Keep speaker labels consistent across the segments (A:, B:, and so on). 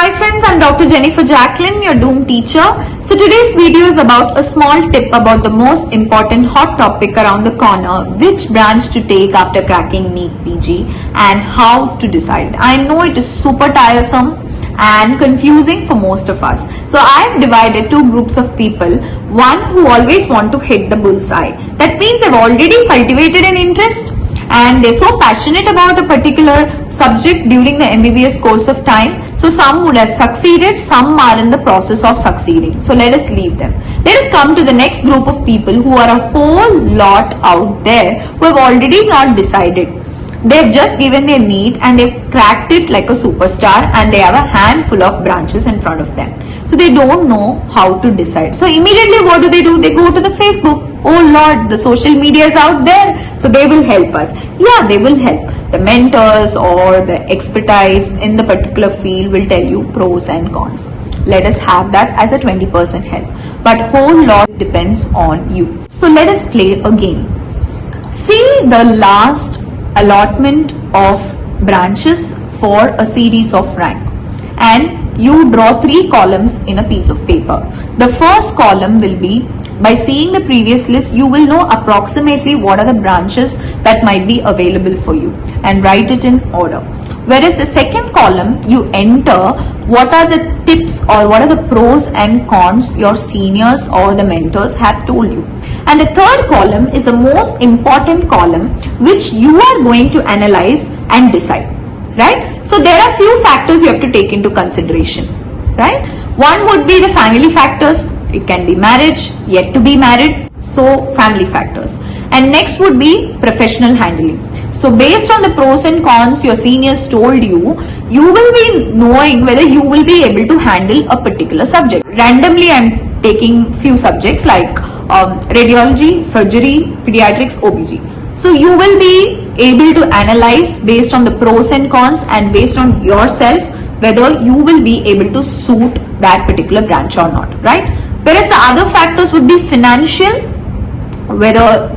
A: Hi friends, I'm Dr. Jennifer Jacqueline, your Doom teacher. So today's video is about a small tip about the most important hot topic around the corner, which branch to take after cracking NEET PG and how to decide. I know it is super tiresome and confusing for most of us. So I've divided two groups of people. One who always want to hit the bullseye. That means they've already cultivated an interest and they're so passionate about a particular subject during the MBBS course of time. So some would have succeeded, some are in the process of succeeding. So let us leave them. Let us come to the next group of people who are a whole lot out there who have already not decided. They've just given their NEET and they've cracked it like a superstar and they have a handful of branches in front of them. So they don't know how to decide. So immediately what do? They go to the Facebook. Oh Lord, the social media is out there. So they will help us. Yeah, they will help. The mentors or the expertise in the particular field will tell you pros and cons. Let us have that as a 20% help. But whole lot depends on you. So let us play a game. See the last allotment of branches for a series of rank, and you draw 3 columns in a piece of paper. The first column will be, by seeing the previous list, you will know approximately what are the branches that might be available for you and write it in order. Whereas the second column, you enter what are the tips or what are the pros and cons your seniors or the mentors have told you. And the third column is the most important column which you are going to analyze and decide, right? So there are few factors you have to take into consideration, right? One would be the family factors. It can be marriage, yet to be married, so family factors. And next would be professional handling. So based on the pros and cons your seniors told you, you will be knowing whether you will be able to handle a particular subject. Randomly I'm taking few subjects like radiology, surgery, pediatrics, OBG. So you will be able to analyze based on the pros and cons and based on yourself whether you will be able to suit that particular branch or not, right? Whereas the other factors would be financial, whether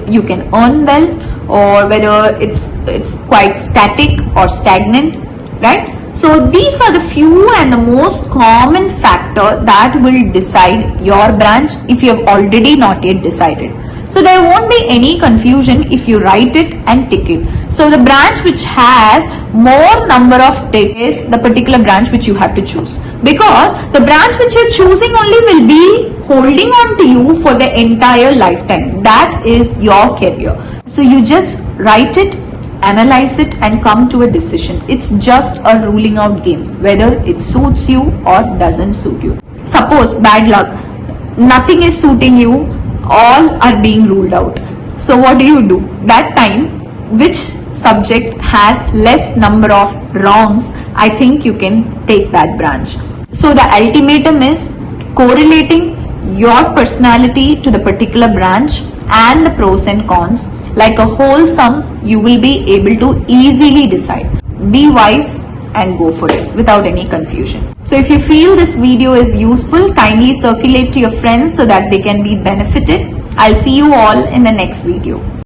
A: you can earn well or whether it's quite static or stagnant, right? So these are the few and the most common factor that will decide your branch if you have already not yet decided. So there won't be any confusion if you write it and tick it. So the branch which has more number of ticks is the particular branch which you have to choose, because the branch which you're choosing only will be holding on to you for the entire lifetime. That is your career. So you just write it, analyze it and come to a decision. It's just a ruling out game, whether it suits you or doesn't suit you. Suppose, bad luck, nothing is suiting you, all are being ruled out. So what do? That time, which subject has less number of wrongs, I think you can take that branch. So the ultimatum is correlating your personality to the particular branch and the pros and cons. Like a whole sum, you will be able to easily decide. Be wise and go for it without any confusion. So if you feel this video is useful, kindly circulate to your friends so that they can be benefited. I'll see you all in the next video.